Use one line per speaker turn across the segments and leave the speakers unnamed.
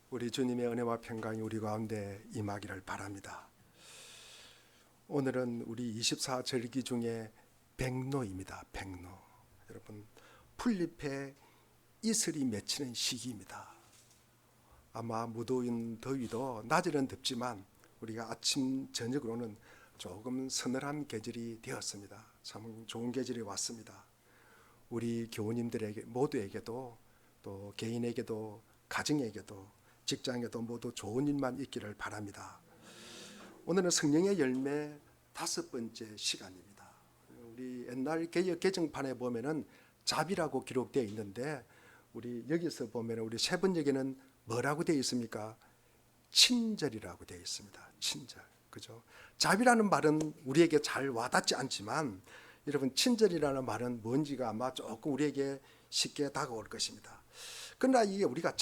우리 주님의 은혜와 평강이 우리 가운데 임하기를 바랍니다. 오늘은 우리 24절기 중에 백로입니다. 백로. 여러분, 풀잎에 이슬이 맺히는 시기입니다. 아마 무더운 더위도 낮에는 덥지만 우리가 아침 저녁으로는 조금 서늘한 계절이 되었습니다. 참 좋은 계절이 왔습니다. 우리 교우님들에게 모두에게도, 또 개인에게도, 가정에게도, 직장에도 모두 좋은 일만 있기를 바랍니다. 오늘은 성령의 열매 5번째 시간입니다. 우리 옛날 개역 개정판에 보면은 자비라고 기록되어 있는데, 우리 여기서 보면 우리 세 번역에는 뭐라고 되어 있습니까? 친절이라고 되어 있습니다. 친절. 그죠? 자비라는 말은 우리에게 잘 와닿지 않지만, 여러분, 친절이라는 말은 뭔지가 아마 조금 우리에게 쉽게 다가올 것입니다. 그러나 이게 우리가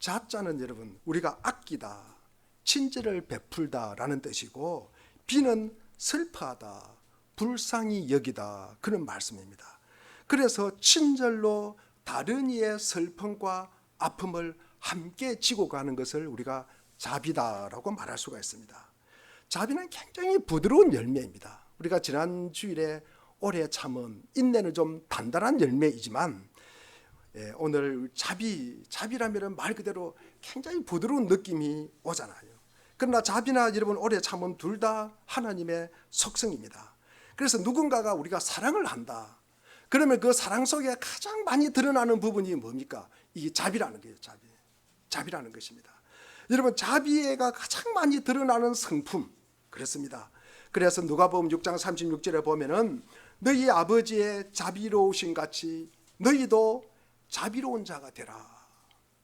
자자는 여러분, 우리가 아끼다, 친절을 베풀다라는 뜻이고, 비는 슬퍼하다, 불쌍히 여기다, 그런 말씀입니다. 그래서 친절로 다른 이의 슬픔과 아픔을 함께 지고 가는 것을 우리가 자비다라고 말할 수가 있습니다. 자비는 굉장히 부드러운 열매입니다. 우리가 지난 주일에 오래 참은 인내는 좀 단단한 열매이지만, 오늘 자비라면 말 그대로 굉장히 부드러운 느낌이 오잖아요. 그러나 자비나 여러분 오래 참음 둘 다 하나님의 속성입니다. 그래서 누군가가 우리가 사랑을 한다, 그러면 그 사랑 속에 가장 많이 드러나는 부분이 뭡니까? 이게 자비라는 거예요. 자비라는 것입니다. 여러분, 자비가 가장 많이 드러나는 성품, 그렇습니다. 그래서 누가복음 6장 36절에 보면은 너희 아버지의 자비로우신 같이 너희도 자비로운 자가 되라.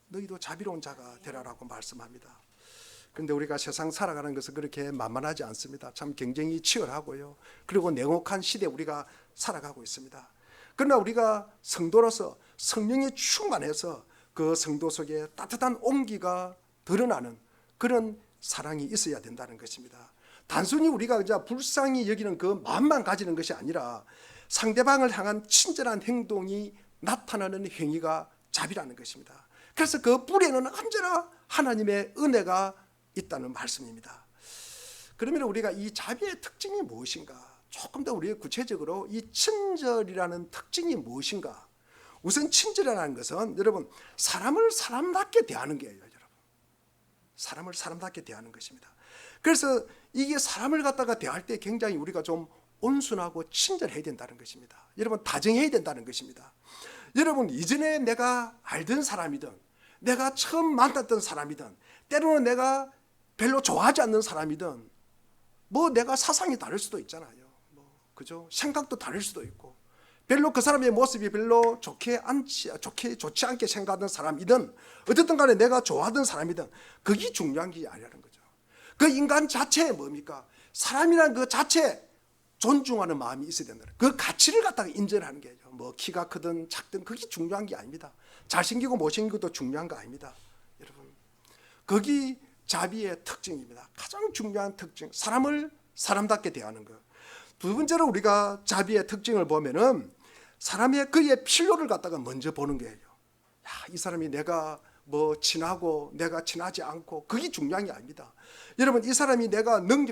너희도 자비로운 자가 되라라고 말씀합니다. 그런데 우리가 세상 살아가는 것은 그렇게 만만하지 않습니다. 참 경쟁이 치열하고요. 그리고 냉혹한 시대에 우리가 살아가고 있습니다. 그러나 우리가 성도로서 성령이 충만해서 그 성도 속에 따뜻한 온기가 드러나는 그런 사랑이 있어야 된다는 것입니다. 단순히 우리가 이제 불쌍히 여기는 그 마음만 가지는 것이 아니라 상대방을 향한 친절한 행동이 나타나는 행위가 자비라는 것입니다. 그래서 그 뿌리에는 언제나 하나님의 은혜가 있다는 말씀입니다. 그러면 우리가 이 자비의 특징이 무엇인가? 조금 더 우리가 구체적으로 이 친절이라는 특징이 무엇인가? 우선 친절이라는 것은 여러분, 사람을 사람답게 대하는 거예요. 여러분, 사람을 사람답게 대하는 것입니다. 그래서 이게 사람을 갖다가 대할 때 굉장히 우리가 좀 온순하고 친절해야 된다는 것입니다. 여러분, 다정해야 된다는 것입니다. 여러분, 이전에 내가 알던 사람이든 내가 처음 만났던 사람이든 때로는 내가 별로 좋아하지 않는 사람이든 뭐 내가 사상이 다를 수도 있잖아요. 그죠? 생각도 다를 수도 있고 별로 그 사람의 모습이 별로 좋지 않게 생각하는 사람이든 어쨌든 간에 내가 좋아하던 사람이든 그게 중요한 게 아니라는 거죠. 그 인간 자체에 뭡니까? 사람이란 그 자체 존중하는 마음이 있어야 된다. 그 가치를 갖다가 인정하는 게죠. 뭐 키가 크든 작든 그게 중요한 게 아닙니다. 잘생기고 못생기고도 중요한 거 아닙니다. 여러분, 거기 자비의 특징입니다. 가장 중요한 특징, 사람을 사람답게 대하는 것. 두 번째로 우리가 자비의 특징을 보면은 사람의 그의 필요를 갖다가 먼저 보는 거예요. 야, 이 사람이 내가 뭐 친하고 내가 친하지 않고 그게 중요한 게 아닙니다. 여러분, 이 사람이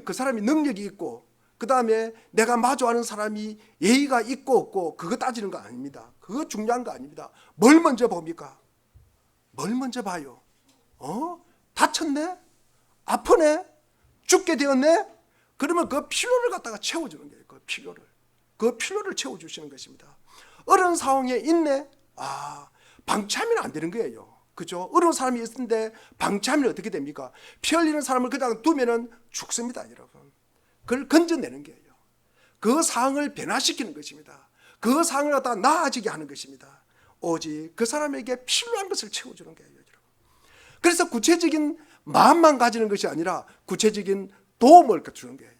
그 사람이 능력이 있고 그 다음에 내가 마주하는 사람이 예의가 있고 없고 그거 따지는 거 아닙니다. 그거 중요한 거 아닙니다. 뭘 먼저 봅니까? 뭘 먼저 봐요? 다쳤네? 아프네? 죽게 되었네? 그러면 그 필요를 갖다가 채워주는 거예요. 그 필요를 채워주시는 것입니다. 어려운 상황에 있네? 방치하면 안 되는 거예요. 그죠? 어려운 사람이 있는데 방치하면 어떻게 됩니까? 피 흘리는 사람을 그냥 두면은 죽습니다, 여러분. 그걸 건져내는 거예요. 그 상황을 변화시키는 것입니다. 그 상황을 갖다가 나아지게 하는 것입니다. 오직 그 사람에게 필요한 것을 채워주는 거예요, 여러분. 그래서 구체적인 마음만 가지는 것이 아니라 구체적인 도움을 주는 거예요.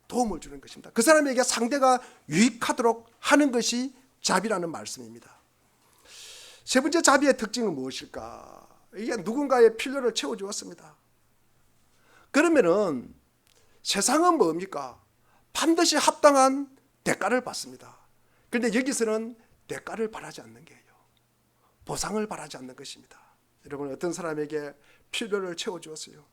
도움을 주는 것입니다. 그 사람에게 상대가 유익하도록 하는 것이 자비라는 말씀입니다. 세 번째 자비의 특징은 무엇일까? 이게 누군가의 필요를 채워주었습니다. 그러면은 세상은 뭡니까? 반드시 합당한 대가를 받습니다. 그런데 여기서는 대가를 바라지 않는 거예요. 보상을 바라지 않는 것입니다. 여러분 어떤 사람에게 필요를 채워주었어요.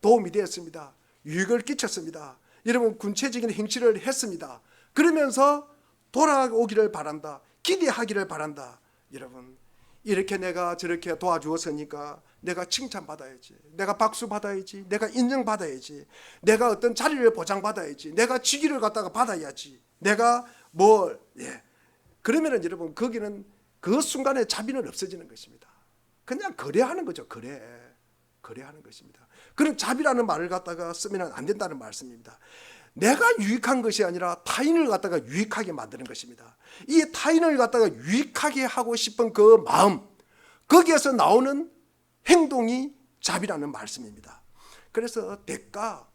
도움이 되었습니다. 유익을 끼쳤습니다. 여러분 군체적인 행치를 했습니다. 그러면서 돌아오기를 바란다. 기대하기를 바란다. 여러분 이렇게 내가 저렇게 도와주었으니까 내가 칭찬받아야지. 내가 박수 받아야지. 내가 인정받아야지. 내가 어떤 자리를 보장받아야지. 내가 직위를 갖다가 받아야지. 내가 그러면은 여러분 거기는 그 순간에 자비는 없어지는 것입니다. 그냥 거래하는 거죠. 거래하는 것입니다. 그런 자비라는 말을 갖다가 쓰면 안 된다는 말씀입니다. 내가 유익한 것이 아니라 타인을 갖다가 유익하게 만드는 것입니다. 이 타인을 갖다가 유익하게 하고 싶은 그 마음, 거기에서 나오는 행동이 자비라는 말씀입니다. 그래서 대가,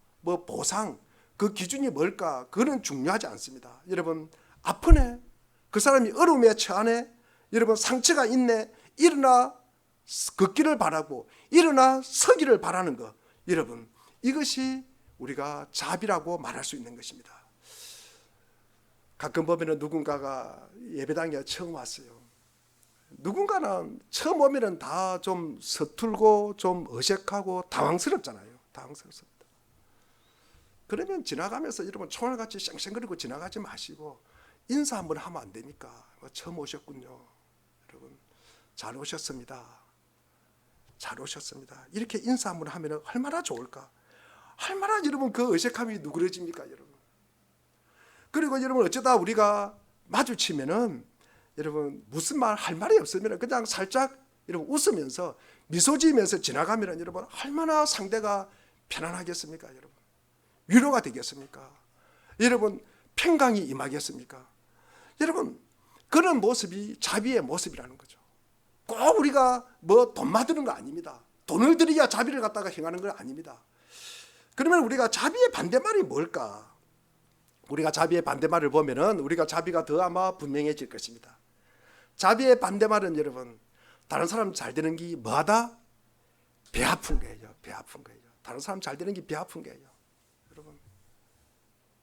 보상, 그 기준이 뭘까? 그건 중요하지 않습니다. 여러분 아프네, 그 사람이 어려움에 처하네, 여러분 상처가 있네, 일어나 걷기를 바라고 일어나 서기를 바라는 것, 여러분 이것이 우리가 자비라고 말할 수 있는 것입니다. 가끔 보면 누군가가 예배당에 처음 왔어요. 누군가는 처음 오면 다 좀 서툴고 좀 어색하고 당황스럽잖아요. 당황스럽습니다. 그러면 지나가면서 여러분 총알같이 쌩쌩거리고 지나가지 마시고 인사 한번 하면 안 됩니까? 처음 오셨군요. 여러분 잘 오셨습니다. 잘 오셨습니다. 이렇게 인사 한번 하면 얼마나 좋을까? 얼마나 여러분 그 어색함이 누그러집니까, 여러분? 그리고 여러분 어쩌다 우리가 마주치면은 여러분 무슨 말 할 말이 없으면 그냥 살짝 여러분 웃으면서 미소 지으면서 지나가면은 여러분 얼마나 상대가 편안하겠습니까, 여러분? 위로가 되겠습니까? 여러분 평강이 임하겠습니까? 여러분 그런 모습이 자비의 모습이라는 거죠. 꼭 우리가 돈 받는 거 아닙니다. 돈을 들여야 자비를 갖다가 행하는 건 아닙니다. 그러면 우리가 자비의 반대말이 뭘까? 우리가 자비의 반대말을 보면은 우리가 자비가 더 아마 분명해질 것입니다. 자비의 반대말은 여러분 다른 사람 잘 되는 게 뭐하다? 배 아픈 거예요. 배 아픈 거예요. 다른 사람 잘 되는 게 배 아픈 거예요. 여러분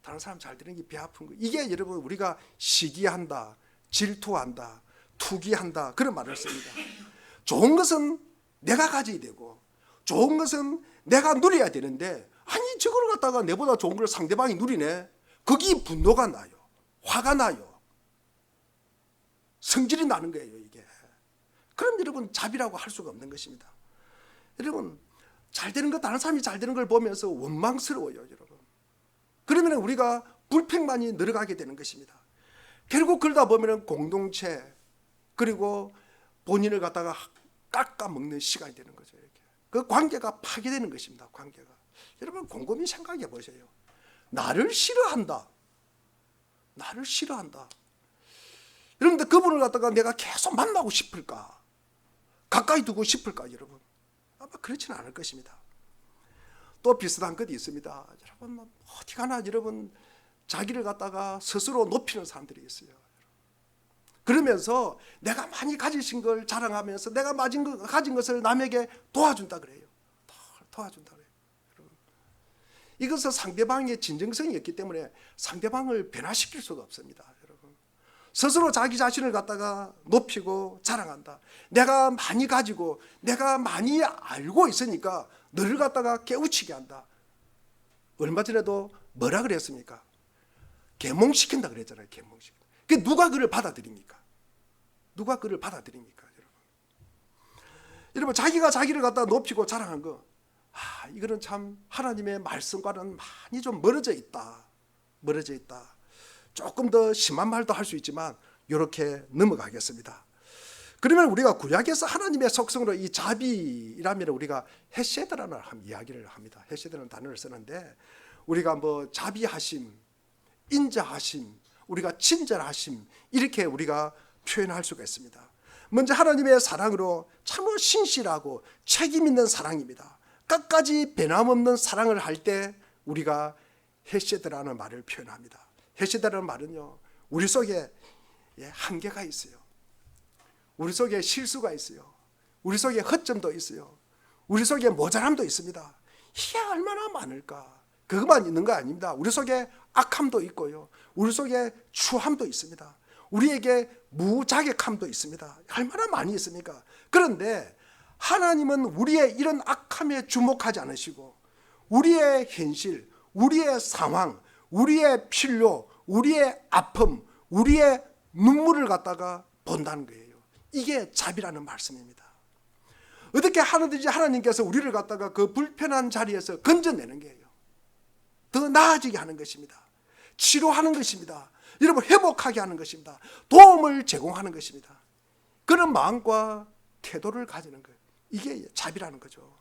다른 사람 잘 되는 게 배 아픈 거. 이게 여러분 우리가 시기한다, 질투한다, 투기한다 그런 말을 씁니다. 좋은 것은 내가 가져야 되고 좋은 것은 내가 누려야 되는데 아니 저걸 갖다가 내보다 좋은 걸 상대방이 누리네. 거기 분노가 나요. 화가 나요. 성질이 나는 거예요 이게. 그럼 여러분 자비라고 할 수가 없는 것입니다. 여러분 잘 되는 거 다른 사람이 잘 되는 걸 보면서 원망스러워요 여러분. 그러면 우리가 불평만이 늘어가게 되는 것입니다. 결국 그러다 보면 공동체 그리고 본인을 갖다가 깎아먹는 시간이 되는 거죠. 이렇게. 그 관계가 파괴되는 것입니다. 관계가. 여러분 곰곰이 생각해 보세요. 나를 싫어한다. 나를 싫어한다. 여러분들 그분을 갖다가 내가 계속 만나고 싶을까? 가까이 두고 싶을까 여러분? 아마 그렇지는 않을 것입니다. 또 비슷한 것이 있습니다. 여러분 어디 가나 여러분 자기를 갖다가 스스로 높이는 사람들이 있어요. 그러면서 내가 많이 가지신 걸 자랑하면서 내가 가진 것을 남에게 도와준다 그래요. 도와준다 그래요. 여러분. 이것은 상대방의 진정성이 있기 때문에 상대방을 변화시킬 수가 없습니다. 여러분. 스스로 자기 자신을 갖다가 높이고 자랑한다. 내가 많이 가지고 내가 많이 알고 있으니까 너를 갖다가 깨우치게 한다. 얼마 전에도 뭐라 그랬습니까? 계몽시킨다 그랬잖아요. 계몽시킨다. 누가 그를 받아들입니까? 누가 그를 받아들입니까? 여러분 자기가 자기를 갖다 높이고 자랑한 거, 이거는 참 하나님의 말씀과는 많이 좀 멀어져 있다. 멀어져 있다. 조금 더 심한 말도 할 수 있지만 이렇게 넘어가겠습니다. 그러면 우리가 구약에서 하나님의 속성으로 이 자비라면 우리가 헤세드라는 이야기를 합니다. 헤세드라는 단어를 쓰는데 우리가 자비하심, 인자하심, 우리가 친절하심 이렇게 우리가 표현할 수가 있습니다. 먼저 하나님의 사랑으로 참으로 신실하고 책임 있는 사랑입니다. 끝까지 변함없는 사랑을 할 때 우리가 헤세드라는 말을 표현합니다. 헤세드라는 말은요 우리 속에 한계가 있어요. 우리 속에 실수가 있어요. 우리 속에 허점도 있어요. 우리 속에 모자람도 있습니다. 이게 얼마나 많을까? 그것만 있는 거 아닙니다. 우리 속에 악함도 있고요. 우리 속에 추함도 있습니다. 우리에게 무자격함도 있습니다. 얼마나 많이 있습니까? 그런데 하나님은 우리의 이런 악함에 주목하지 않으시고 우리의 현실, 우리의 상황, 우리의 필요, 우리의 아픔, 우리의 눈물을 갖다가 본다는 거예요. 이게 자비라는 말씀입니다. 어떻게 하는지 하나님께서 우리를 갖다가 그 불편한 자리에서 건져내는 거예요. 더 나아지게 하는 것입니다. 치료하는 것입니다. 여러분, 회복하게 하는 것입니다. 도움을 제공하는 것입니다. 그런 마음과 태도를 가지는 거예요. 이게 자비라는 거죠.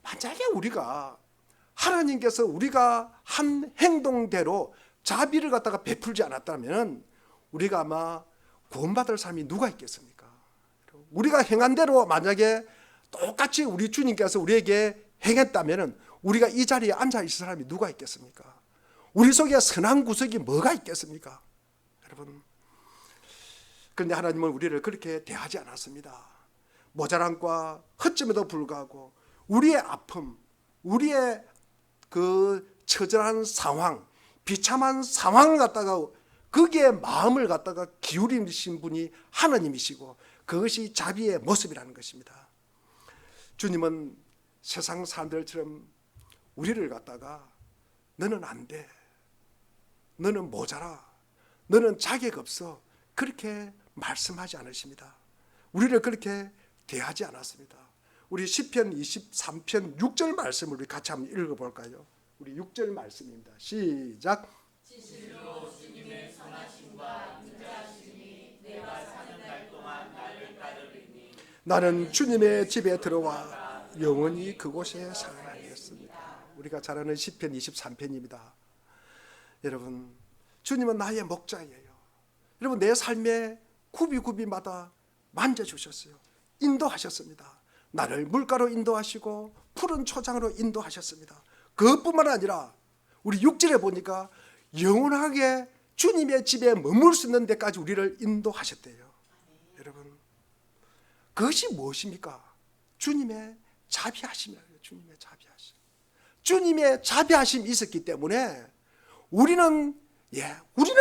만약에 우리가 하나님께서 우리가 한 행동대로 자비를 갖다가 베풀지 않았다면 우리가 아마 구원받을 사람이 누가 있겠습니까? 우리가 행한 대로 만약에 똑같이 우리 주님께서 우리에게 행했다면 우리가 이 자리에 앉아 있을 사람이 누가 있겠습니까? 우리 속에 선한 구석이 뭐가 있겠습니까? 여러분, 그런데 하나님은 우리를 그렇게 대하지 않았습니다. 모자람과 허점에도 불구하고 우리의 아픔, 우리의 그 처절한 상황, 비참한 상황을 갖다가 거기에 마음을 갖다가 기울이신 분이 하나님이시고 그것이 자비의 모습이라는 것입니다. 주님은 세상 사람들처럼 우리를 갖다가 너는 안 돼, 너는 모자라, 너는 자격 없어, 그렇게 말씀하지 않으십니다. 우리를 그렇게 대하지 않았습니다. 우리 시편 23편 6절 말씀을 우리 같이 한번 읽어볼까요? 우리 6절 말씀입니다. 시작.
진실로 주님의 선하심과 인자하심이 내가 사는 날 동안 나를 따르리니
나는 주님의 집에 들어와 영원히 그곳에 살아야겠습니다. 우리가 잘 아는 시편 23편입니다. 여러분, 주님은 나의 목자예요. 여러분, 내 삶의 굽이굽이마다 만져주셨어요. 인도하셨습니다. 나를 물가로 인도하시고 푸른 초장으로 인도하셨습니다. 그것뿐만 아니라 우리 6절에 보니까 영원하게 주님의 집에 머물 수 있는 데까지 우리를 인도하셨대요. 여러분, 그것이 무엇입니까? 주님의 자비하심이에요. 주님의 자비하심. 주님의 자비하심이 있었기 때문에 우리는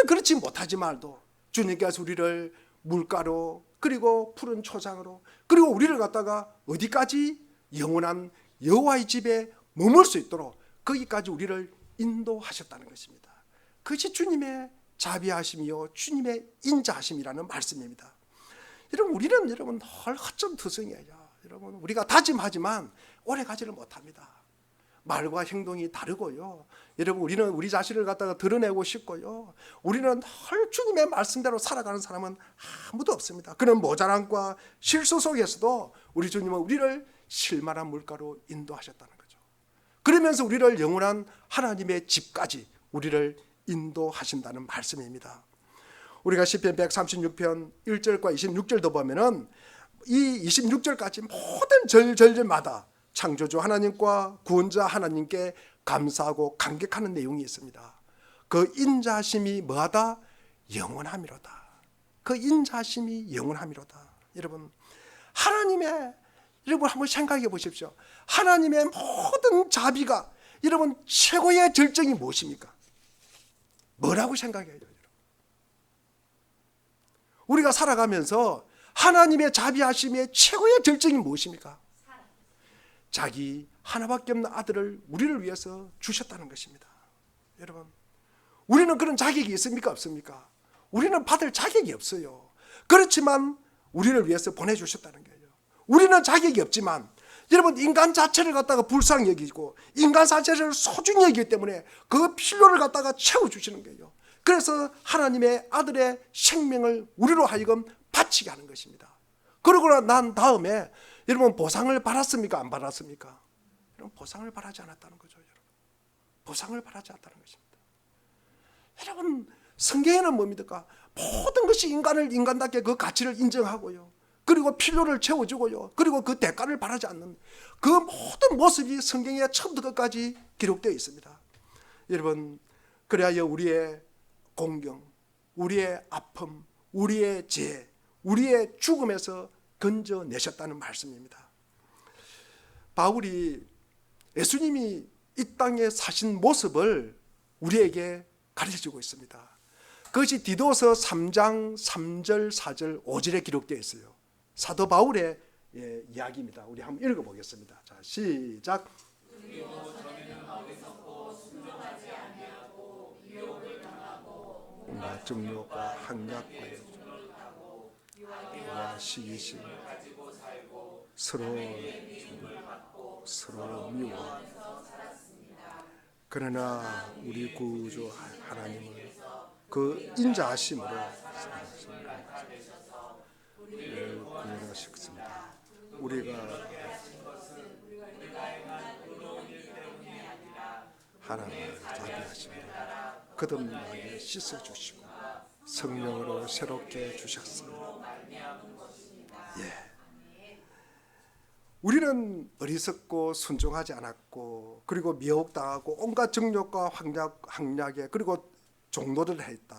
그렇지 못하지만도 주님께서 우리를 물가로 그리고 푸른 초장으로 그리고 우리를 갖다가 어디까지? 영원한 여호와의 집에 머물 수 있도록 거기까지 우리를 인도하셨다는 것입니다. 그것이 주님의 자비하심이요 주님의 인자하심이라는 말씀입니다. 여러분, 우리는 늘 허점투성이에요. 여러분, 우리가 다짐하지만 오래 가지를 못합니다. 말과 행동이 다르고요. 여러분, 우리는 우리 자신을 갖다가 드러내고 싶고요. 우리는 늘 주님의 말씀대로 살아가는 사람은 아무도 없습니다. 그런 모자람과 실수 속에서도 우리 주님은 우리를 실만한 물가로 인도하셨다는 거죠. 그러면서 우리를 영원한 하나님의 집까지 우리를 인도하신다는 말씀입니다. 우리가 시편 136편 1절과 26절도 보면은 이 26절까지 모든 절절마다 창조주 하나님과 구원자 하나님께 감사하고 감격하는 내용이 있습니다. 그 인자하심이 뭐하다? 영원함이로다. 그 인자하심이 영원함이로다. 여러분, 여러분 한번 생각해 보십시오. 하나님의 모든 자비가 여러분 최고의 절정이 무엇입니까? 뭐라고 생각해요? 여러분? 우리가 살아가면서 하나님의 자비하심의 최고의 절정이 무엇입니까? 자기 하나밖에 없는 아들을 우리를 위해서 주셨다는 것입니다. 여러분, 우리는 그런 자격이 있습니까? 없습니까? 우리는 받을 자격이 없어요. 그렇지만 우리를 위해서 보내주셨다는 거예요. 우리는 자격이 없지만 여러분, 인간 자체를 갖다가 불쌍히 여기고 인간 자체를 소중히 여기기 때문에 그 필요를 갖다가 채워주시는 거예요. 그래서 하나님의 아들의 생명을 우리로 하여금 바치게 하는 것입니다. 그러고 난 다음에 여러분, 보상을 받았습니까? 안 받았습니까? 여러분, 보상을 바라지 않았다는 거죠. 여러분, 보상을 바라지 않았다는 것입니다. 여러분, 성경에는 뭡니까? 모든 것이 인간을 인간답게 그 가치를 인정하고요. 그리고 필요를 채워주고요. 그리고 그 대가를 바라지 않는 그 모든 모습이 성경에 처음부터 끝까지 기록되어 있습니다. 여러분, 그래야 우리의 공경, 우리의 아픔, 우리의 죄, 우리의 죽음에서 건져내셨다는 말씀입니다. 바울이 예수님이 이 땅에 사신 모습을 우리에게 가르쳐주고 있습니다. 그것이 디도서 3장 3절 4절 5절에 기록되어 있어요. 사도 바울의 이야기입니다. 우리 한번 읽어보겠습니다. 자, 시작. 온갖 증욕과 학략과 와 시기심 서로 미워. 그러나 우리 구주 하나님은 그 인자하심으로 우리를 구원하셨습니다. 우리가 하나님의 자비하심으로 거듭나게 씻어주시고 성령으로 새롭게 해주셨습니다. 우리는 어리석고 순종하지 않았고 그리고 미혹당하고 온갖 정욕과 학략에 그리고 종노를 했다.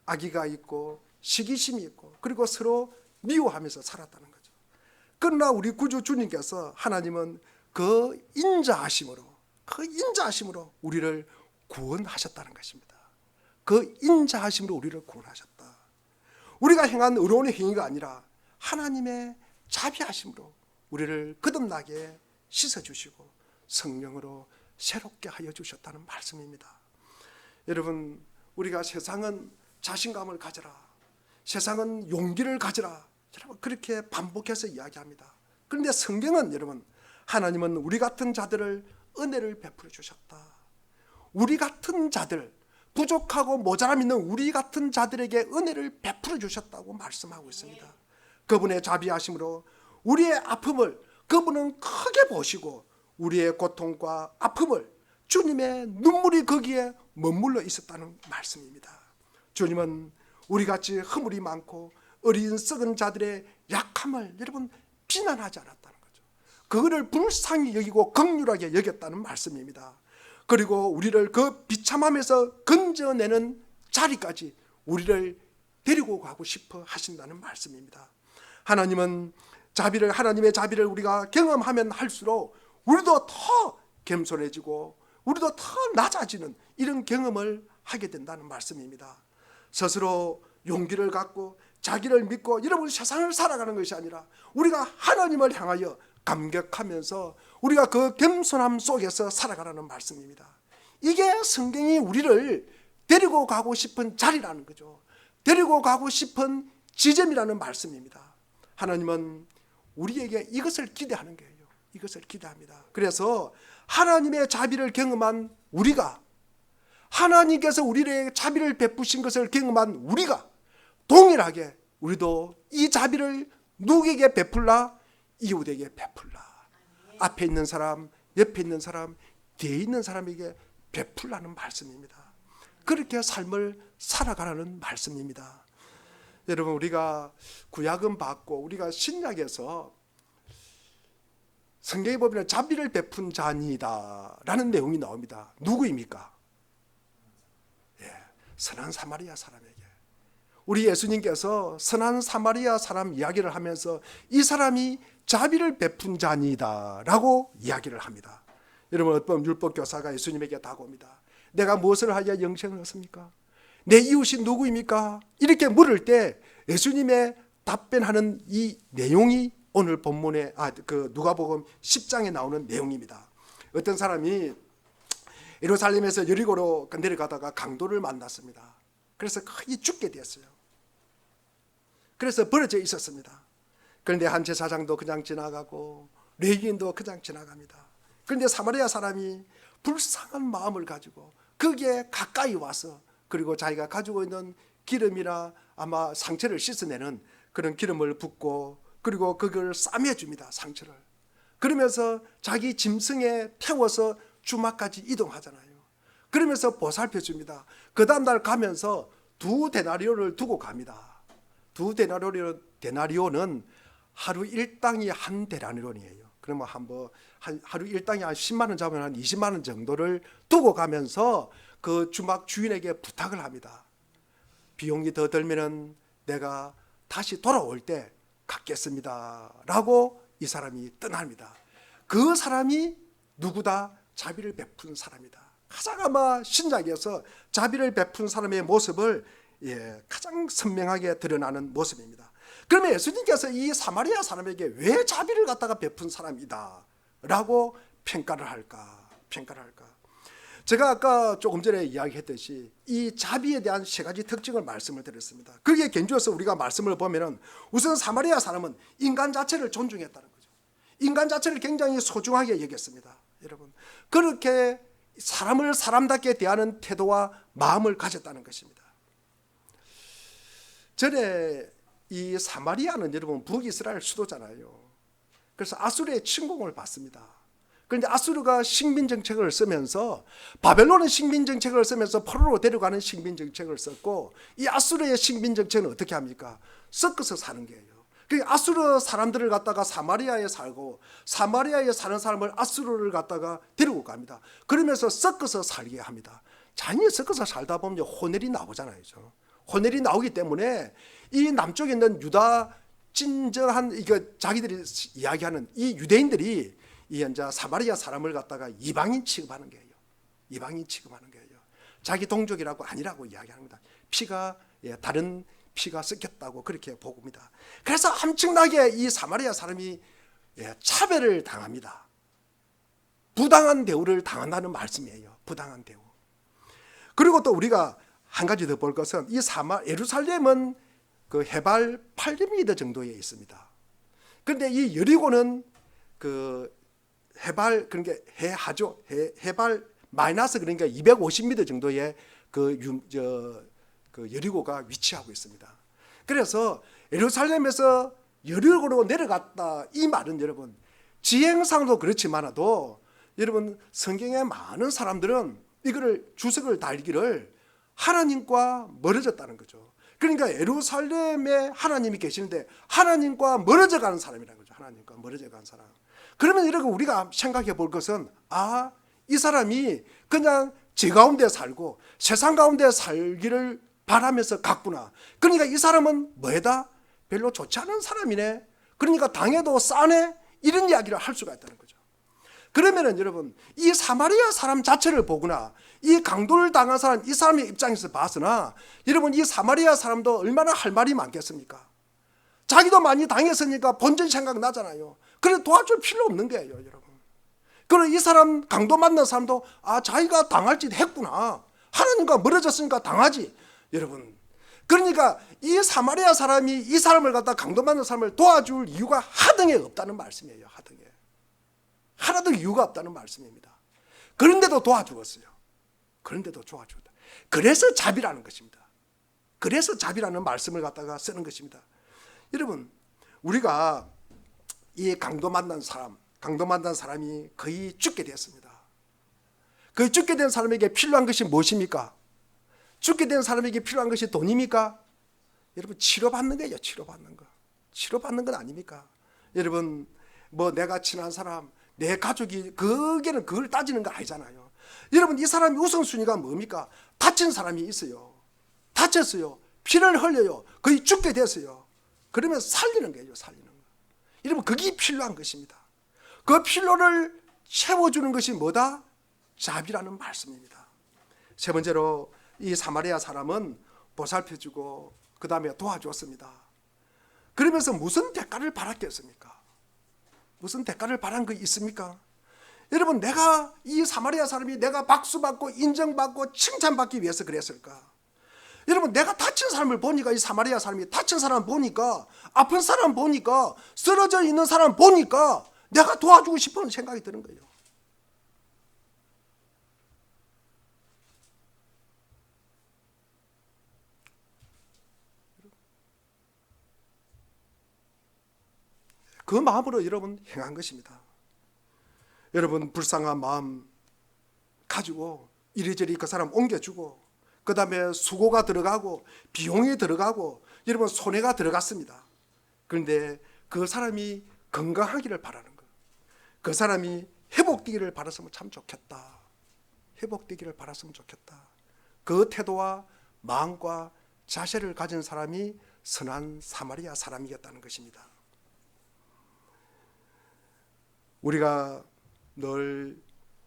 악의가 있고 시기심이 있고 그리고 서로 미워하면서 살았다는 거죠. 그러나 우리 구주 주님께서 하나님은 그 인자하심으로 우리를 구원하셨다는 것입니다. 그 인자하심으로 우리를 구원하셨다. 우리가 행한 의로운 행위가 아니라 하나님의 자비하심으로 우리를 거듭나게 씻어주시고 성령으로 새롭게 하여 주셨다는 말씀입니다. 여러분, 우리가 세상은 자신감을 가져라, 세상은 용기를 가져라, 여러분 그렇게 반복해서 이야기합니다. 그런데 성경은 여러분, 하나님은 우리 같은 자들을 은혜를 베풀어 주셨다. 우리 같은 자들, 부족하고 모자람 있는 우리 같은 자들에게 은혜를 베풀어 주셨다고 말씀하고 있습니다. 그분의 자비하심으로 우리의 아픔을 그분은 크게 보시고 우리의 고통과 아픔을 주님의 눈물이 거기에 머물러 있었다는 말씀입니다. 주님은 우리같이 허물이 많고 어린 썩은 자들의 약함을 여러분 비난하지 않았다는 거죠. 그거를 불쌍히 여기고 긍휼하게 여겼다는 말씀입니다. 그리고 우리를 그 비참함에서 건져내는 자리까지 우리를 데리고 가고 싶어 하신다는 말씀입니다. 하나님의 자비를 우리가 경험하면 할수록 우리도 더 겸손해지고 우리도 더 낮아지는 이런 경험을 하게 된다는 말씀입니다. 스스로 용기를 갖고 자기를 믿고 여러분 세상을 살아가는 것이 아니라 우리가 하나님을 향하여 감격하면서 우리가 그 겸손함 속에서 살아가라는 말씀입니다. 이게 성경이 우리를 데리고 가고 싶은 자리라는 거죠. 데리고 가고 싶은 지점이라는 말씀입니다. 하나님은 우리에게 이것을 기대하는 거예요. 이것을 기대합니다. 그래서 하나님의 자비를 경험한 우리가, 하나님께서 우리에게 자비를 베푸신 것을 경험한 우리가 동일하게 우리도 이 자비를 누구에게 베풀라? 이웃에게 베풀라. 앞에 있는 사람, 옆에 있는 사람, 뒤에 있는 사람에게 베풀라는 말씀입니다. 그렇게 삶을 살아가라는 말씀입니다. 여러분, 우리가 구약은 받고 우리가 신약에서 성경에 보면 자비를 베푼 자니다 라는 내용이 나옵니다. 누구입니까? 선한 사마리아 사람에게. 우리 예수님께서 선한 사마리아 사람 이야기를 하면서 이 사람이 자비를 베푼 자니다 라고 이야기를 합니다. 여러분, 어떤 율법교사가 예수님에게 다가옵니다. 내가 무엇을 하여 영생을 얻습니까? 내 이웃이 누구입니까? 이렇게 물을 때 예수님의 답변하는 이 내용이 오늘 본문에 누가복음 10장에 나오는 내용입니다. 어떤 사람이 예루살렘에서 여리고로 내려가다가 강도를 만났습니다. 그래서 거의 죽게 되었어요. 그래서 벌어져 있었습니다. 그런데 한 제사장도 그냥 지나가고 레위인도 그냥 지나갑니다. 그런데 사마리아 사람이 불쌍한 마음을 가지고 거기에 가까이 와서 그리고 자기가 가지고 있는 기름이나 아마 상처를 씻어내는 그런 기름을 붓고 그리고 그걸 싸매줍니다. 상처를. 그러면서 자기 짐승에 태워서 주막까지 이동하잖아요. 그러면서 보살펴줍니다. 그 다음 날 가면서 2데나리온을 두고 갑니다. 2데나리온은 하루 일당이 1데나리온이에요. 그러면 하루 일당이 한 10만 원 잡으면 한 20만 원 정도를 두고 가면서 그 주막 주인에게 부탁을 합니다. 비용이 더 들면은 내가 다시 돌아올 때 갚겠습니다 라고 이 사람이 떠납니다. 그 사람이 누구다? 자비를 베푼 사람이다. 가장 아마 신약에서 자비를 베푼 사람의 모습을 가장 선명하게 드러나는 모습입니다. 그러면 예수님께서 이 사마리아 사람에게 왜 자비를 갖다가 베푼 사람이다 라고 평가를 할까? 제가 아까 조금 전에 이야기했듯이 이 자비에 대한 세 가지 특징을 말씀을 드렸습니다. 거기에 견주어서 우리가 말씀을 보면은 우선 사마리아 사람은 인간 자체를 존중했다는 거죠. 인간 자체를 굉장히 소중하게 여겼습니다. 여러분, 그렇게 사람을 사람답게 대하는 태도와 마음을 가졌다는 것입니다. 전에 이 사마리아는 여러분 북이스라엘 수도잖아요. 그래서 아수르의 침공을 받습니다. 그런데 아수르가 식민정책을 쓰면서, 바벨론은 식민정책을 쓰면서 포로로 데려가는 식민정책을 썼고, 이 아수르의 식민정책은 어떻게 합니까? 섞어서 사는 거예요. 그 아수르 사람들을 갖다가 사마리아에 살고, 사마리아에 사는 사람을 아수르를 갖다가 데리고 갑니다. 그러면서 섞어서 살게 합니다. 자연히 섞어서 살다 보면 혼혈이 나오잖아요. 혼혈이 나오기 때문에 이 남쪽에 있는 유다 진정한, 이거 자기들이 이야기하는 이 유대인들이 이 이제 사마리아 사람을 갖다가 이방인 취급하는 거예요. 이방인 취급하는 거예요. 자기 동족이라고 아니라고 이야기합니다. 피가 다른 피가 섞였다고 그렇게 보고입니다. 그래서 엄청나게 이 사마리아 사람이 차별을 당합니다. 부당한 대우를 당한다는 말씀이에요. 부당한 대우. 그리고 또 우리가 한 가지 더 볼 것은 이 예루살렘은 그 해발 800m 정도에 있습니다. 그런데 이 여리고는 그 해발, 그러니까 해발 마이너스, 그러니까 250m 정도의 그 여리고가 위치하고 있습니다. 그래서 예루살렘에서 여리고로 내려갔다, 이 말은 여러분 지행상도 그렇지만도 여러분 성경에 많은 사람들은 이거를 주석을 달기를 하나님과 멀어졌다는 거죠. 그러니까 예루살렘에 하나님이 계시는데 하나님과 멀어져 가는 사람이라는 거죠. 하나님과 멀어져 가는 사람. 그러면 이렇게 우리가 생각해 볼 것은, 이 사람이 그냥 제 가운데 살고 세상 가운데 살기를 바라면서 갔구나. 그러니까 이 사람은 뭐다? 별로 좋지 않은 사람이네. 그러니까 당해도 싸네. 이런 이야기를 할 수가 있다는 거죠. 그러면은 여러분, 이 사마리아 사람 자체를 보거나 이 강도를 당한 사람, 이 사람의 입장에서 봐서나 여러분, 이 사마리아 사람도 얼마나 할 말이 많겠습니까? 자기도 많이 당했으니까 본전 생각나잖아요. 그래 도와줄 필요 없는 거예요, 여러분. 그리고 이 사람, 강도 만난 사람도 자기가 당할 짓 했구나. 하나님과 멀어졌으니까 당하지. 여러분, 그러니까 이 사마리아 사람이 이 사람을 갖다, 강도 만난 사람을 도와줄 이유가 하등에 없다는 말씀이에요. 하등에. 하나도 이유가 없다는 말씀입니다. 그런데도 도와주었어요. 그런데도 도와주었다. 그래서 자비라는 것입니다. 그래서 자비라는 말씀을 갖다가 쓰는 것입니다. 여러분, 우리가 이 강도 만난 사람이 거의 죽게 되었습니다. 그 죽게 된 사람에게 필요한 것이 무엇입니까? 죽게 된 사람에게 필요한 것이 돈입니까? 여러분, 치료받는 거예요. 치료받는 건 아닙니까? 여러분, 뭐 내가 친한 사람, 내 가족이, 그걸 따지는 거 아니잖아요. 여러분, 이 사람이 우선순위가 뭡니까? 다친 사람이 있어요. 다쳤어요. 피를 흘려요. 거의 죽게 됐어요. 그러면 살리는 거예요. 살리는 거. 여러분, 그게 필요한 것입니다. 그 필요를 채워주는 것이 뭐다? 자비라는 말씀입니다. 세 번째로 이 사마리아 사람은 보살펴주고 그 다음에 도와줬습니다. 그러면서 무슨 대가를 바랐겠습니까? 무슨 대가를 바란 거 있습니까? 여러분, 내가 이 사마리아 사람이 내가 박수받고 인정받고 칭찬받기 위해서 그랬을까? 여러분, 내가 다친 사람을 보니까, 이 사마리아 사람이 다친 사람 보니까, 아픈 사람 보니까, 쓰러져 있는 사람 보니까 내가 도와주고 싶은 생각이 드는 거예요. 그 마음으로 여러분 행한 것입니다. 여러분, 불쌍한 마음 가지고 이리저리 그 사람 옮겨주고, 그 다음에 수고가 들어가고 비용이 들어가고 여러분 손해가 들어갔습니다. 그런데 그 사람이 건강하기를 바라는 것, 그 사람이 회복되기를 바랐으면 참 좋겠다. 회복되기를 바랐으면 좋겠다. 그 태도와 마음과 자세를 가진 사람이 선한 사마리아 사람이었다는 것입니다. 우리가 늘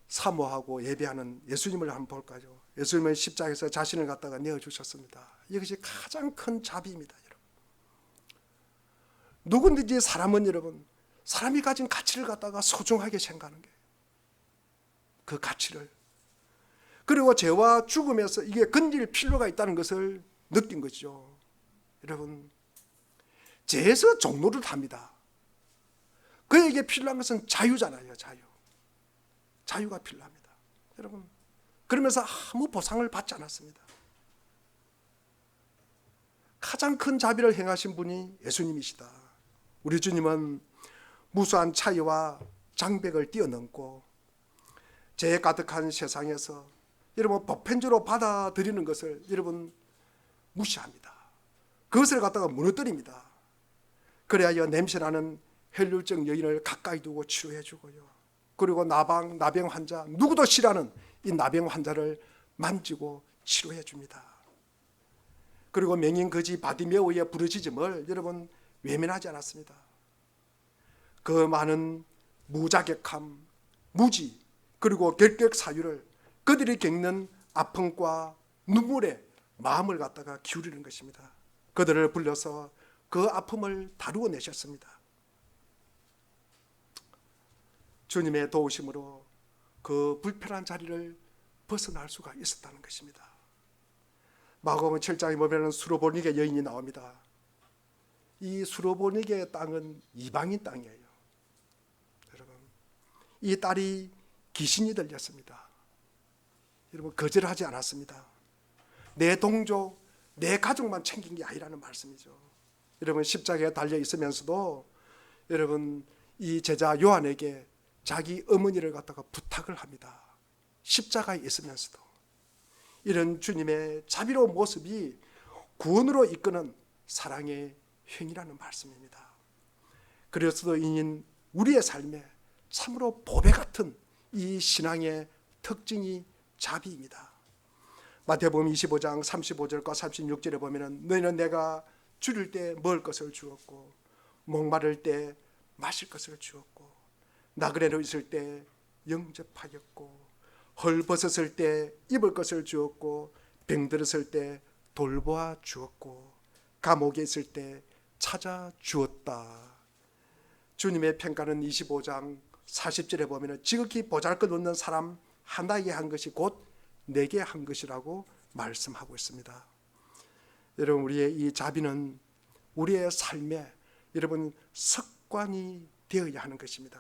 사모하고 예배하는 예수님을 한번 볼까요? 예수님은 십자가에서 자신을 갖다가 내어주셨습니다. 이것이 가장 큰 자비입니다. 여러분. 누구든지 사람은 여러분, 사람이 가진 가치를 갖다가 소중하게 생각하는 거예요. 그 가치를. 그리고 죄와 죽음에서 이게 건질 필요가 있다는 것을 느낀 거죠. 여러분, 죄에서 종로를 합니다. 그에게 필요한 것은 자유잖아요. 자유가 필요합니다. 여러분, 그러면서 아무 보상을 받지 않았습니다. 가장 큰 자비를 행하신 분이 예수님이시다. 우리 주님은 무수한 차이와 장벽을 뛰어넘고 죄 가득한 세상에서 여러분 보편적으로 받아들이는 것을 여러분 무시합니다. 그것을 갖다가 무너뜨립니다. 그래야 냄새나는 혈류증 여인을 가까이 두고 치료해 주고요. 그리고 나병 환자, 누구도 싫어하는 이 나병 환자를 만지고 치료해 줍니다. 그리고 맹인 거지 바디메오의 부르짖음을 여러분 외면하지 않았습니다. 그 많은 무자격함, 무지, 그리고 결격 사유를 그들이 겪는 아픔과 눈물에 마음을 갖다가 기울이는 것입니다. 그들을 불러서 그 아픔을 다루어 내셨습니다. 주님의 도우심으로 그 불편한 자리를 벗어날 수가 있었다는 것입니다. 마가복음 7장에 보면 수로보니게 여인이 나옵니다. 이 수로보니게 땅은 이방인 땅이에요. 여러분, 이 딸이 귀신이 들렸습니다. 여러분, 거절하지 않았습니다. 내 동족, 내 가족만 챙긴 게 아니라는 말씀이죠. 여러분, 십자가에 달려 있으면서도 여러분 이 제자 요한에게 자기 어머니를 갖다가 부탁을 합니다. 십자가에 있으면서도. 이런 주님의 자비로운 모습이 구원으로 이끄는 사랑의 행위라는 말씀입니다. 그래서도 이인 우리의 삶에 참으로 보배 같은 이 신앙의 특징이 자비입니다. 마태복음 25장 35절과 36절에 보면 너희는 내가 줄일 때 먹을 것을 주었고 목마를 때 마실 것을 주었고 나그네로 있을 때 영접하였고 헐벗었을 때 입을 것을 주었고 병들었을 때 돌보아 주었고 감옥에 있을 때 찾아 주었다. 주님의 평가는 25장 40절에 보면 지극히 보잘것없는 사람 하나에게 한 것이 곧 내게 한 것이라고 말씀하고 있습니다. 여러분, 우리의 이 자비는 우리의 삶에 여러분 습관이 되어야 하는 것입니다.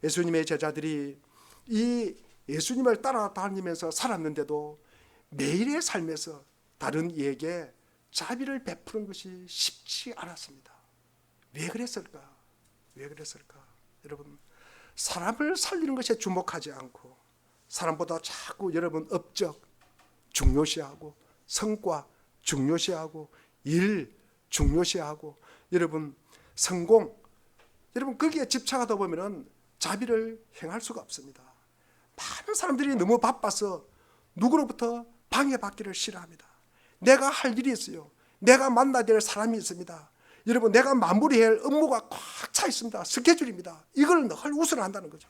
예수님의 제자들이 이 예수님을 따라다니면서 살았는데도 매일의 삶에서 다른 이에게 자비를 베푸는 것이 쉽지 않았습니다. 왜 그랬을까? 여러분, 사람을 살리는 것에 주목하지 않고 사람보다 자꾸 여러분 업적 중요시하고 성과 중요시하고 일 중요시하고 여러분 성공 여러분 거기에 집착하다 보면은 자비를 행할 수가 없습니다. 많은 사람들이 너무 바빠서 누구로부터 방해받기를 싫어합니다. 내가 할 일이 있어요. 내가 만나야 될 사람이 있습니다. 여러분, 내가 마무리해야 할 업무가 꽉 차 있습니다. 스케줄입니다. 이걸 늘 우선한다는 거죠.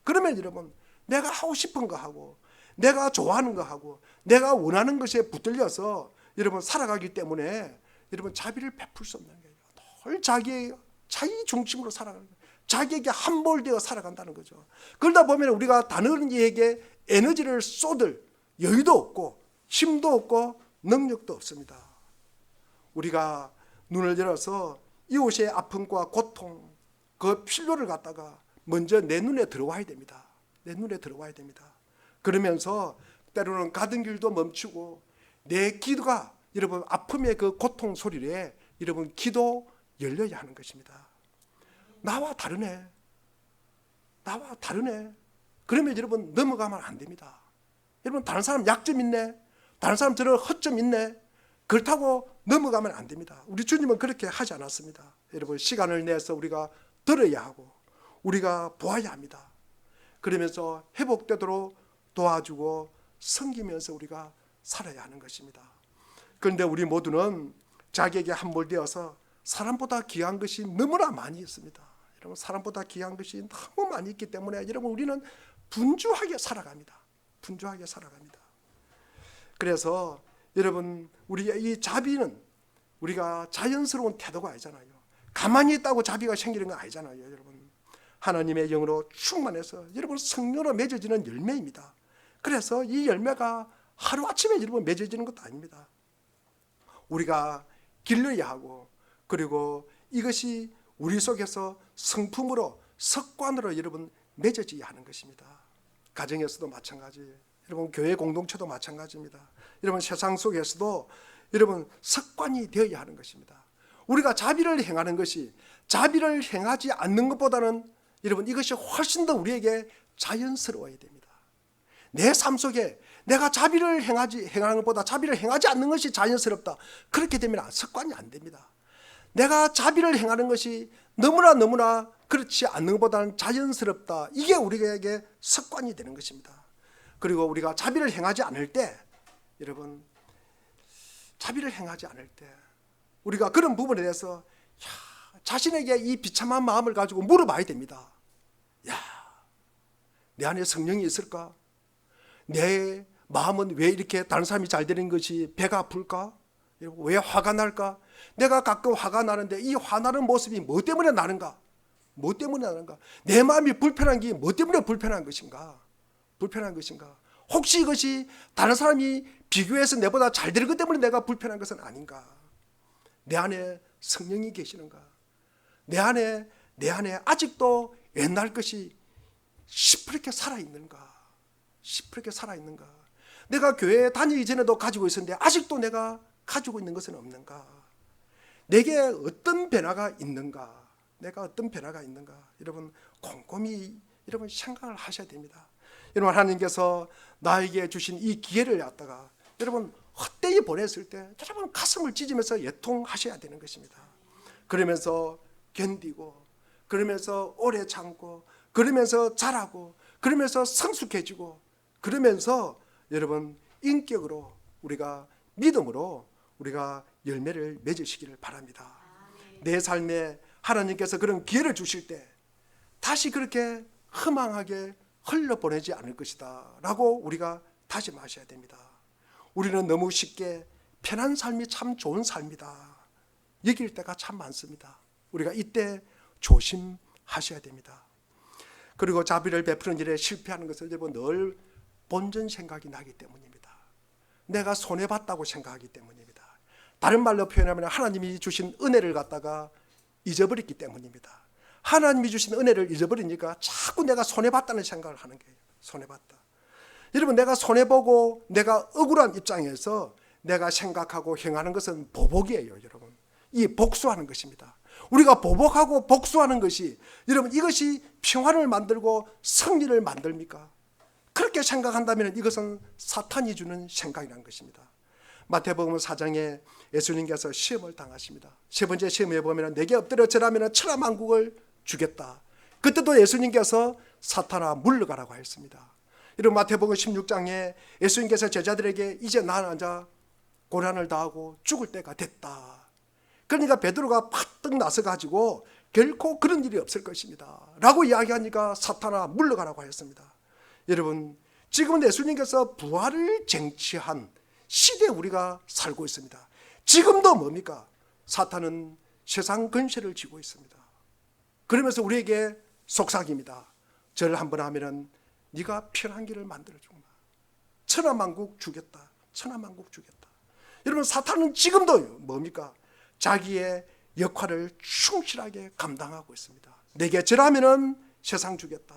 그러면 여러분, 내가 하고 싶은 거 하고 내가 좋아하는 거 하고 내가 원하는 것에 붙들려서 여러분 살아가기 때문에 여러분 자비를 베풀 수 없는 거예요. 늘 자기 중심으로 살아가는 거예요. 자기에게 함몰되어 살아간다는 거죠. 그러다 보면 우리가 다른 이에게 에너지를 쏟을 여유도 없고 힘도 없고 능력도 없습니다. 우리가 눈을 열어서 이웃의 아픔과 고통 그 필요를 갖다가 먼저 내 눈에 들어와야 됩니다. 내 눈에 들어와야 됩니다. 그러면서 때로는 가던 길도 멈추고 내 기도가 여러분 아픔의 그 고통 소리에 여러분 기도 열려야 하는 것입니다. 나와 다르네. 그러면 여러분 넘어가면 안 됩니다. 여러분 다른 사람 약점 있네. 다른 사람 저런 허점 있네. 그렇다고 넘어가면 안 됩니다. 우리 주님은 그렇게 하지 않았습니다. 여러분 시간을 내서 우리가 들어야 하고 우리가 보아야 합니다. 그러면서 회복되도록 도와주고 섬기면서 우리가 살아야 하는 것입니다. 그런데 우리 모두는 자기에게 함몰되어서 사람보다 귀한 것이 너무나 많이 있습니다. 여러분 사람보다 귀한 것이 너무 많이 있기 때문에 여러분 우리는 분주하게 살아갑니다. 그래서 여러분 우리의 이 자비는 우리가 자연스러운 태도가 아니잖아요. 가만히 있다고 자비가 생기는 건 아니잖아요, 여러분. 하나님의 영으로 충만해서 여러분 성령으로 맺어지는 열매입니다. 그래서 이 열매가 하루아침에 여러분 맺어지는 것도 아닙니다. 우리가 길러야 하고, 그리고 이것이 우리 속에서 성품으로, 습관으로 여러분 맺어져야 하는 것입니다. 가정에서도 마찬가지, 여러분 교회 공동체도 마찬가지입니다. 여러분 세상 속에서도 여러분 습관이 되어야 하는 것입니다. 우리가 자비를 행하는 것이 자비를 행하지 않는 것보다는 여러분 이것이 훨씬 더 우리에게 자연스러워야 됩니다. 내 삶 속에 내가 자비를 행하는 것보다 자비를 행하지 않는 것이 자연스럽다. 그렇게 되면 습관이 안 됩니다. 내가 자비를 행하는 것이 너무나 그렇지 않는 것보다는 자연스럽다. 이게 우리에게 습관이 되는 것입니다. 그리고 우리가 자비를 행하지 않을 때, 여러분 자비를 행하지 않을 때 우리가 그런 부분에 대해서 자신에게 이 비참한 마음을 가지고 물어봐야 됩니다. 내 안에 성령이 있을까? 내 마음은 왜 이렇게 다른 사람이 잘 되는 것이 배가 아플까? 왜 화가 날까? 내가 가끔 화가 나는데 이 화나는 모습이 뭐 때문에 나는가? 뭐 때문에 나는가? 내 마음이 불편한 게 뭐 때문에 불편한 것인가? 불편한 것인가? 혹시 이것이 다른 사람이 비교해서 내보다 잘 되는 것 때문에 내가 불편한 것은 아닌가? 내 안에 성령이 계시는가? 내 안에 아직도 옛날 것이 시퍼렇게 살아있는가? 시퍼렇게 살아있는가? 내가 교회에 다니기 전에도 가지고 있었는데 아직도 내가 가지고 있는 것은 없는가? 내게 어떤 변화가 있는가? 내가 어떤 변화가 있는가? 여러분 곰곰이 여러분 생각을 하셔야 됩니다. 여러분 하나님께서 나에게 주신 이 기회를 갖다가 여러분 헛되이 보냈을 때 여러분 가슴을 찢으면서 애통하셔야 되는 것입니다. 그러면서 견디고, 그러면서 오래 참고, 그러면서 자라고, 그러면서 성숙해지고, 그러면서 여러분 인격으로 우리가 믿음으로 우리가 열매를 맺으시기를 바랍니다. 내 삶에 하나님께서 그런 기회를 주실 때 다시 그렇게 허망하게 흘러보내지 않을 것이다 라고 우리가 다짐하셔야 됩니다. 우리는 너무 쉽게 편한 삶이 참 좋은 삶이다 여길 때가 참 많습니다. 우리가 이때 조심하셔야 됩니다. 그리고 자비를 베푸는 일에 실패하는 것을 여러분 늘 본전 생각이 나기 때문입니다. 내가 손해봤다고 생각하기 때문입니다. 다른 말로 표현하면 하나님이 주신 은혜를 갖다가 잊어버렸기 때문입니다. 하나님이 주신 은혜를 잊어버리니까 자꾸 내가 손해봤다는 생각을 하는 거예요. 손해봤다. 여러분 내가 손해보고 내가 억울한 입장에서 내가 생각하고 행하는 것은 보복이에요. 여러분 이 복수하는 것입니다. 우리가 보복하고 복수하는 것이 여러분 이것이 평화를 만들고 승리를 만듭니까? 그렇게 생각한다면 이것은 사탄이 주는 생각이라는 것입니다. 마태복음 4장에 예수님께서 시험을 당하십니다. 세 번째 시험에 보면 내게 엎드려 절하면 천하만국을 주겠다. 그때도 예수님께서 사탄아 물러가라고 했습니다. 이런 마태복음 16장에 예수님께서 제자들에게 이제 난 앉아 고난을 당하고 죽을 때가 됐다. 그러니까 베드로가 파뜩 나서가지고 결코 그런 일이 없을 것입니다 라고 이야기하니까 사탄아 물러가라고 했습니다. 여러분 지금은 예수님께서 부활을 쟁취한 시대에 우리가 살고 있습니다. 지금도 뭡니까? 사탄은 세상 근세를 쥐고 있습니다. 그러면서 우리에게 속삭입니다. 절을 한번 하면은 네가 편한 길을 만들어주마. 천하만국 주겠다. 천하만국 주겠다. 여러분 사탄은 지금도 뭡니까? 자기의 역할을 충실하게 감당하고 있습니다. 내게 절하면은 세상 주겠다.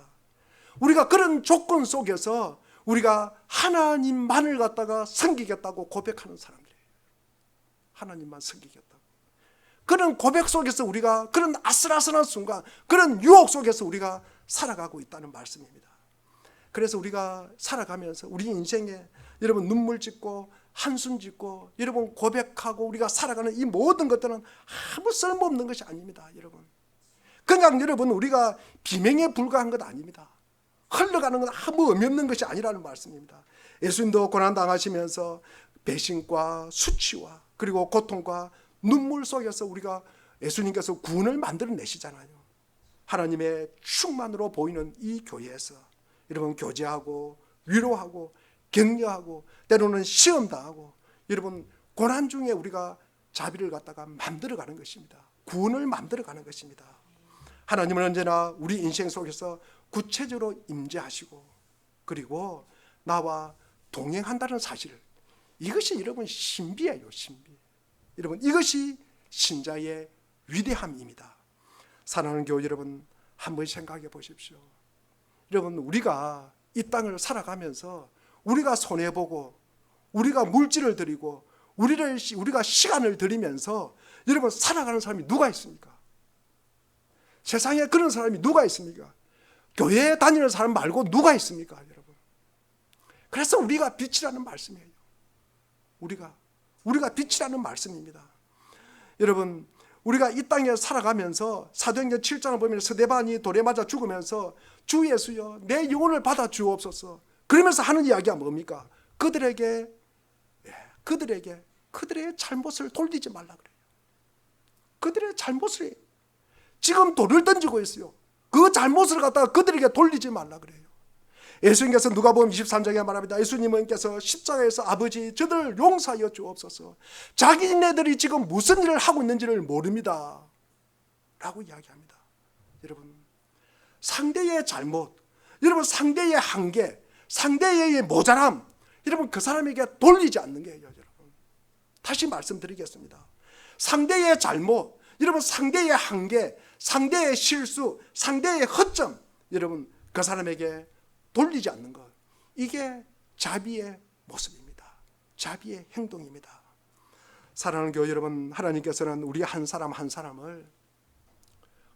우리가 그런 조건 속에서 우리가 하나님만을 갖다가 섬기겠다고 고백하는 사람들이에요. 하나님만 섬기겠다고. 그런 고백 속에서 우리가 그런 아슬아슬한 순간, 그런 유혹 속에서 우리가 살아가고 있다는 말씀입니다. 그래서 우리가 살아가면서 우리 인생에 여러분 눈물 짓고 한숨 짓고 여러분 고백하고 우리가 살아가는 이 모든 것들은 아무 쓸모없는 것이 아닙니다. 여러분 그냥 여러분 우리가 비명에 불과한 것 아닙니다. 흘러가는 건 아무 의미 없는 것이 아니라는 말씀입니다. 예수님도 고난당하시면서 배신과 수치와 그리고 고통과 눈물 속에서 우리가 예수님께서 구원을 만들어내시잖아요. 하나님의 충만으로 보이는 이 교회에서 여러분 교제하고 위로하고 격려하고 때로는 시험당하고 여러분 고난 중에 우리가 자비를 갖다가 만들어가는 것입니다. 구원을 만들어가는 것입니다. 하나님은 언제나 우리 인생 속에서 구체적으로 임재하시고 그리고 나와 동행한다는 사실, 이것이 여러분 신비예요. 신비. 여러분, 이것이 신자의 위대함입니다. 사랑하는 교우 여러분, 한번 생각해 보십시오. 여러분, 우리가 이 땅을 살아가면서 우리가 손해보고 우리가 물질을 들이고 우리가 시간을 들이면서 여러분 살아가는 사람이 누가 있습니까? 세상에 그런 사람이 누가 있습니까? 교회에 다니는 사람 말고 누가 있습니까? 여러분. 그래서 우리가 빛이라는 말씀이에요. 우리가 빛이라는 말씀입니다. 여러분, 우리가 이 땅에 살아가면서 사도행전 7장을 보면 스데반이 돌에 맞아 죽으면서 주 예수여 내 영혼을 받아 주옵소서 그러면서 하는 이야기가 뭡니까? 그들의 잘못을 돌리지 말라 그래요. 그들의 잘못을 지금 돌을 던지고 있어요. 그 잘못을 갖다가 그들에게 돌리지 말라 그래요. 예수님께서 누가복음 23장에 말합니다. 예수님께서 십자가에서 아버지 저들을 용서하여 주옵소서. 자기네들이 지금 무슨 일을 하고 있는지를 모릅니다 라고 이야기합니다. 여러분, 상대의 잘못, 여러분 상대의 한계, 상대의 모자람, 여러분 그 사람에게 돌리지 않는 거예요. 여러분, 다시 말씀드리겠습니다. 상대의 잘못, 여러분 상대의 한계, 상대의 실수, 상대의 허점, 여러분 그 사람에게 돌리지 않는 것, 이게 자비의 모습입니다. 자비의 행동입니다. 사랑하는 교회 여러분, 하나님께서는 우리 한 사람 한 사람을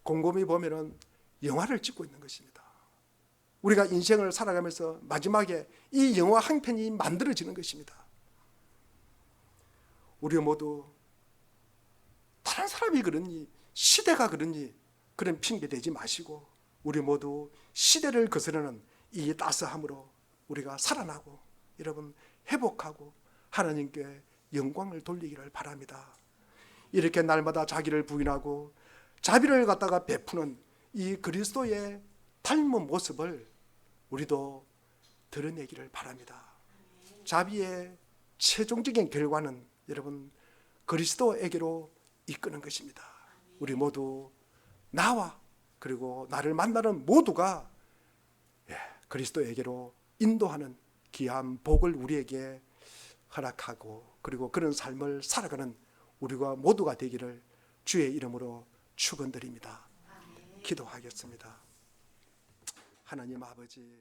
곰곰이 보면은 영화를 찍고 있는 것입니다. 우리가 인생을 살아가면서 마지막에 이 영화 한 편이 만들어지는 것입니다. 우리 모두 다른 사람이 그러니, 시대가 그러니 그런 핑계 대지 마시고 우리 모두 시대를 거스르는 이 따스함으로 우리가 살아나고 여러분 회복하고 하나님께 영광을 돌리기를 바랍니다. 이렇게 날마다 자기를 부인하고 자비를 갖다가 베푸는 이 그리스도의 닮은 모습을 우리도 드러내기를 바랍니다. 자비의 최종적인 결과는 여러분 그리스도에게로 이끄는 것입니다. 우리 모두 나와 그리고 나를 만나는 모두가 그리스도에게로 인도하는 귀한 복을 우리에게 허락하고 그리고 그런 삶을 살아가는 우리가 모두가 되기를 주의 이름으로 축원드립니다. 기도하겠습니다. 하나님 아버지,